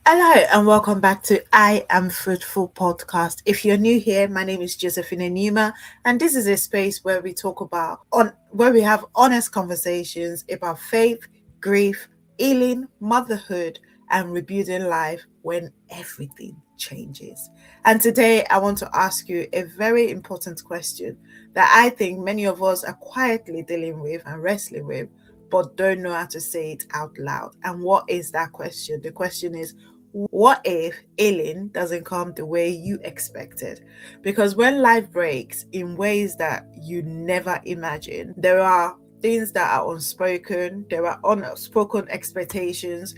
Hello and welcome back to I Am Fruitful podcast. If you're new here, my name is Josephine Enumah, and this is a space where we talk about where we have honest conversations about faith, grief, healing, motherhood, and rebuilding life when everything changes. And today I want to ask you a very important question that I think many of us are quietly dealing with and wrestling with, but don't know how to say it out loud. And what is that question? The question is, what if healing doesn't come the way you expected? Because when life breaks in ways that you never imagined, there are things that are unspoken, there are unspoken expectations,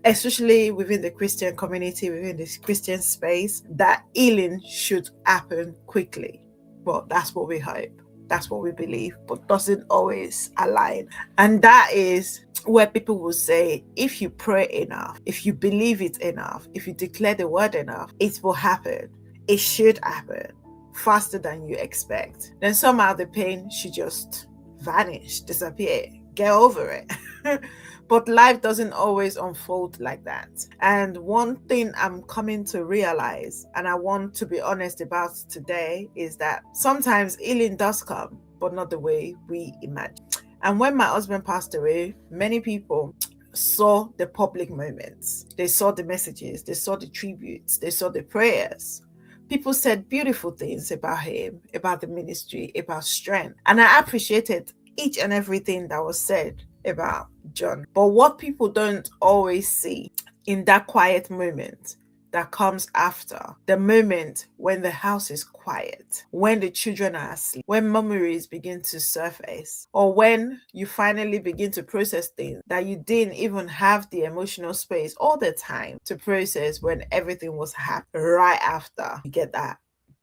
especially within the Christian community, within this Christian space, that healing should happen quickly. Well, that's what we hope. That's what we believe, but doesn't always align. And that is where people will say, if you pray enough, if you believe it enough, if you declare the word enough, it will happen. It should happen faster than you expect. Then somehow the pain should just vanish, disappear, get over it. But life doesn't always unfold like that. And one thing I'm coming to realize, and I want to be honest about today, is that sometimes healing does come, but not the way we imagine. And when my husband passed away, many people saw the public moments. They saw the messages, they saw the tributes, they saw the prayers. People said beautiful things about him, about the ministry, about strength. And I appreciated each and everything that was said about John. But what people don't always see in that quiet moment that comes after, the moment when the house is quiet, when the children are asleep, when memories begin to surface, or when you finally begin to process things that you didn't even have the emotional space all the time to process when everything was happening right after you get that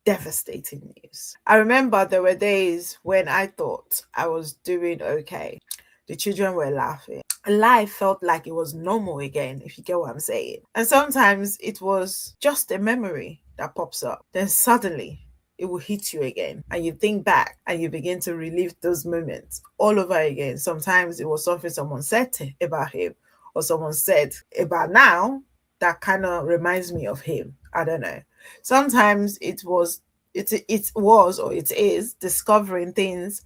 devastating news. I remember there were days when I thought I was doing okay. The children were laughing. Life felt like it was normal again, if you get what I'm saying. And sometimes it was just a memory that pops up. Then suddenly it will hit you again. And you think back and you begin to relive those moments all over again. Sometimes it was something someone said about him or someone said about now that kind of reminds me of him. I don't know. Sometimes it was or it is discovering things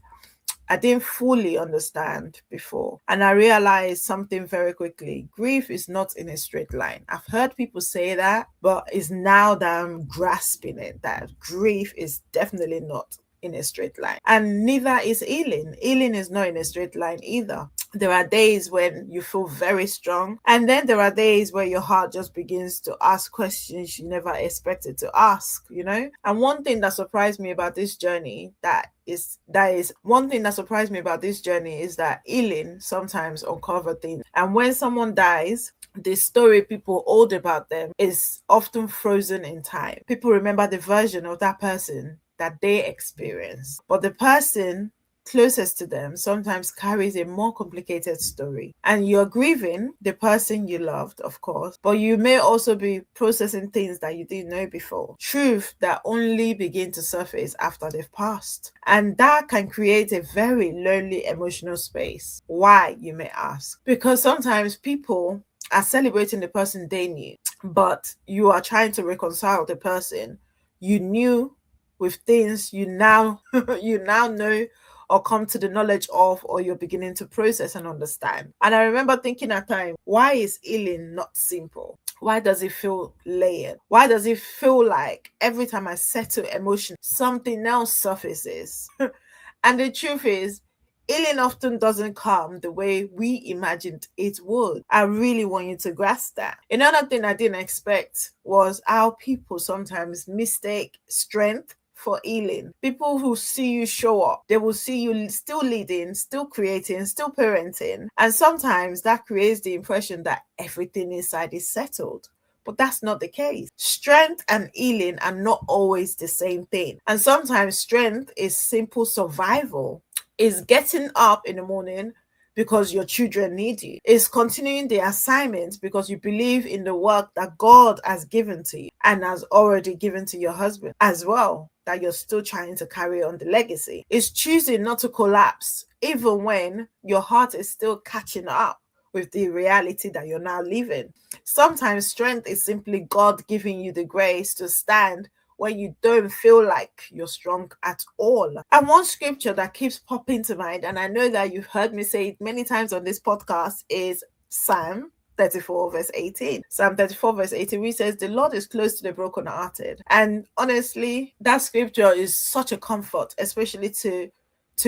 I didn't fully understand before. And I realized something very quickly. Grief is not in a straight line. I've heard people say that, but it's now that I'm grasping it that grief is definitely not in a straight line. And neither is healing. Healing is not in a straight line either. There are days when you feel very strong, and then there are days where your heart just begins to ask questions you never expected to ask. And one thing that surprised me about this journey that is one thing that surprised me about this journey is that healing sometimes uncover things. And when someone dies, the story people hold about them is often frozen in time. People remember the version of that person that they experienced, but the person closest to them sometimes carries a more complicated story. And you're grieving the person you loved, of course, but you may also be processing things that you didn't know before. Truth that only begin to surface after they've passed. And that can create a very lonely emotional space. Why, you may ask? Because sometimes people are celebrating the person they knew, but you are trying to reconcile the person you knew with things you now you now know or come to the knowledge of, or you're beginning to process and understand. And I remember thinking at times, why is healing not simple? Why does it feel layered? Why does it feel like every time I settle emotion, something else surfaces? And the truth is, healing often doesn't come the way we imagined it would. I really want you to grasp that. Another thing I didn't expect was how people sometimes mistake strength for healing. People who see you show up, they will see you still leading, still creating, still parenting. And sometimes that creates the impression that everything inside is settled. But that's not the case. Strength and healing are not always the same thing. And sometimes strength is simple survival, is getting up in the morning because your children need you, is continuing the assignment because you believe in the work that God has given to you and has already given to your husband as well, that you're still trying to carry on the legacy. Is choosing not to collapse even when your heart is still catching up with the reality that you're now living. Sometimes strength is simply God giving you the grace to stand when you don't feel like you're strong at all. And one scripture that keeps popping to mind, and I know that you've heard me say it many times on this podcast, is Psalm 34 verse 18. Psalm 34 verse 18, which says, the Lord is close to the brokenhearted. And honestly, that scripture is such a comfort, especially to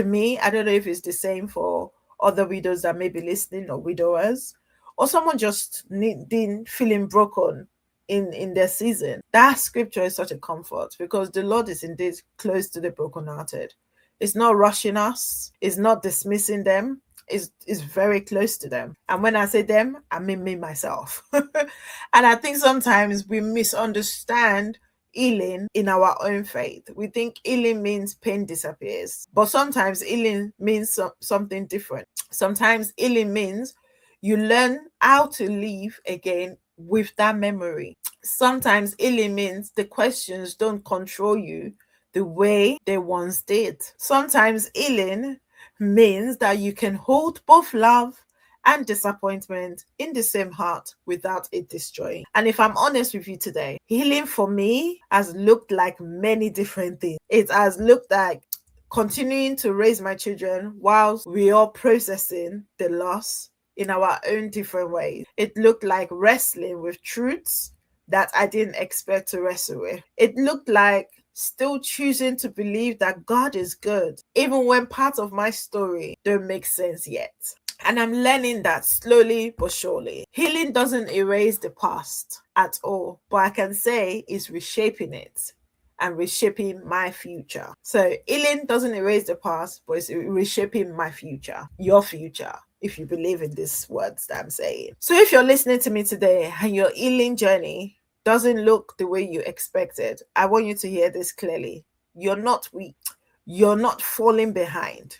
me. I don't know if it's the same for other widows that may be listening, or widowers, or someone just needing, feeling broken in their season. That scripture is such a comfort, because the Lord is indeed close to the brokenhearted. It's not rushing us, it's not dismissing them, is very close to them. And when I say them, I mean me, myself. And I think sometimes we misunderstand healing in our own faith. We think healing means pain disappears, but sometimes healing means something different. Sometimes healing means you learn how to live again with that memory. Sometimes healing means the questions don't control you the way they once did. Sometimes healing means that you can hold both love and disappointment in the same heart without it destroying. And if I'm honest with you today, healing for me has looked like many different things. It has looked like continuing to raise my children whilst we are processing the loss in our own different ways. It looked like wrestling with truths that I didn't expect to wrestle with. It looked like still choosing to believe that God is good, even when parts of my story don't make sense yet. And I'm learning that slowly but surely. Healing doesn't erase the past at all, but I can say it's reshaping it and reshaping my future. So healing doesn't erase the past, but it's reshaping my future, your future, if you believe in these words that I'm saying. So if you're listening to me today and your healing journey doesn't look the way you expected, I want you to hear this clearly. You're not weak. You're not falling behind.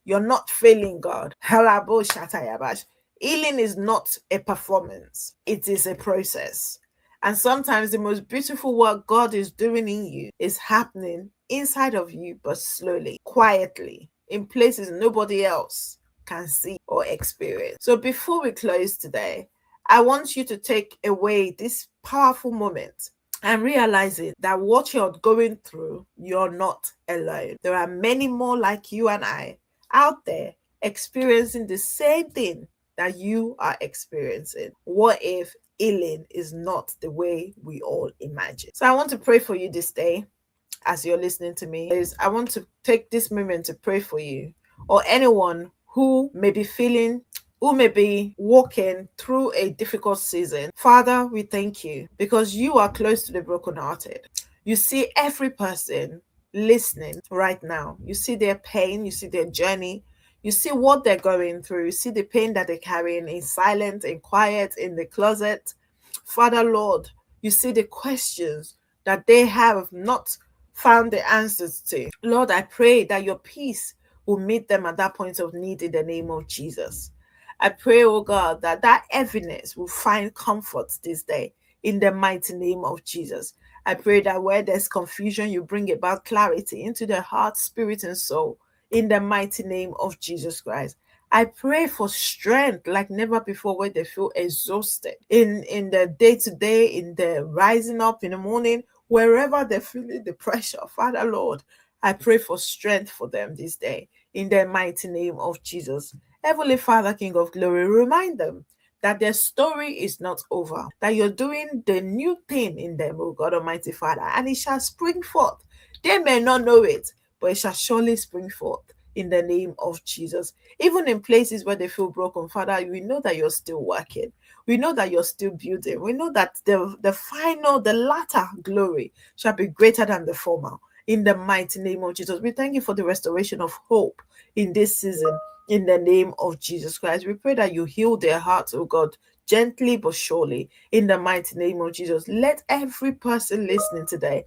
You're not failing God. Healing is not a performance. It is a process. And sometimes the most beautiful work God is doing in you is happening inside of you, but slowly, quietly, in places nobody else can see or experience. So before we close today, I want you to take away this powerful moment and realizing that what you're going through, you're not alone. There are many more like you and I out there experiencing the same thing that you are experiencing. What if healing is not the way we all imagine? So I want to pray for you this day as you're listening to me. I want to take this moment to pray for you, or anyone who may be feeling, who may be walking through a difficult season. Father, we thank you because you are close to the brokenhearted. You see every person listening right now. You see their pain, you see their journey, you see what they're going through, you see the pain that they're carrying in silence, in quiet, in the closet. Father, Lord, you see the questions that they have not found the answers to. Lord, I pray that your peace will meet them at that point of need in the name of Jesus. I pray, oh God, that that heaviness will find comfort this day in the mighty name of Jesus. I pray that where there's confusion, you bring about clarity into their heart, spirit, and soul in the mighty name of Jesus Christ. I pray for strength like never before, where they feel exhausted in the day-to-day, in the rising up in the morning, wherever they're feeling the pressure. Father, Lord, I pray for strength for them this day in the mighty name of Jesus. Heavenly Father, King of Glory, remind them that their story is not over, that you're doing the new thing in them, oh God Almighty Father, and it shall spring forth. They may not know it, but it shall surely spring forth in the name of Jesus. Even in places where they feel broken, Father, we know that you're still working. We know that you're still building. We know that the latter glory shall be greater than the former. In the mighty name of Jesus, we thank you for the restoration of hope in this season. In the name of Jesus Christ, we pray that you heal their hearts, oh God, gently but surely. In the mighty name of Jesus, let every person listening today,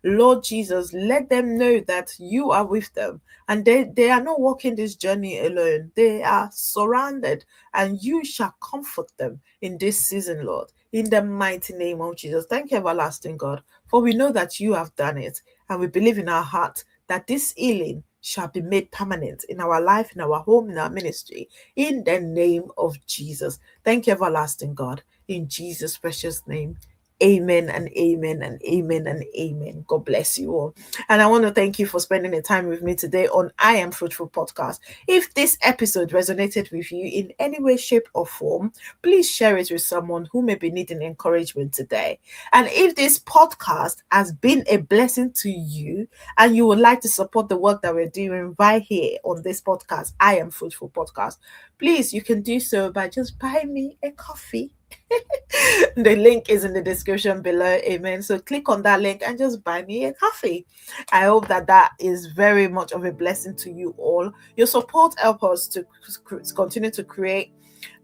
Lord Jesus, let them know that you are with them and they are not walking this journey alone. They are surrounded and you shall comfort them in this season, Lord. In the mighty name of Jesus. Thank you, everlasting God, for we know that you have done it and we believe in our heart that this healing shall be made permanent in our life, in our home, in our ministry, in the name of Jesus. Thank you, everlasting God, in Jesus' precious name. Amen and amen and amen and amen. God bless you all. And I want to thank you for spending the time with me today on I Am Fruitful podcast. If this episode resonated with you in any way, shape, or form, please share it with someone who may be needing encouragement today. And if this podcast has been a blessing to you and you would like to support the work that we're doing right here on this podcast, I Am Fruitful podcast, please, you can do so by just buying me a coffee. The link is in the description below. Amen. So click on that link and just buy me a coffee. I hope that is very much of a blessing to you all. Your support helps us to continue to create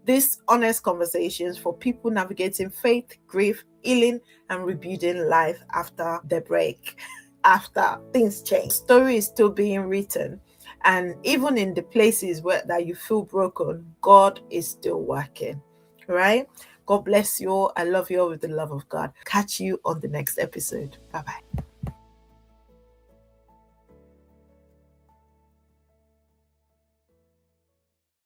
these honest conversations for people navigating faith, grief, healing, and rebuilding life after the break, after things change. The story is still being written. And even in the places where that you feel broken, God is still working. Right? God bless you all. I love you all with the love of God. Catch you on the next episode. Bye-bye.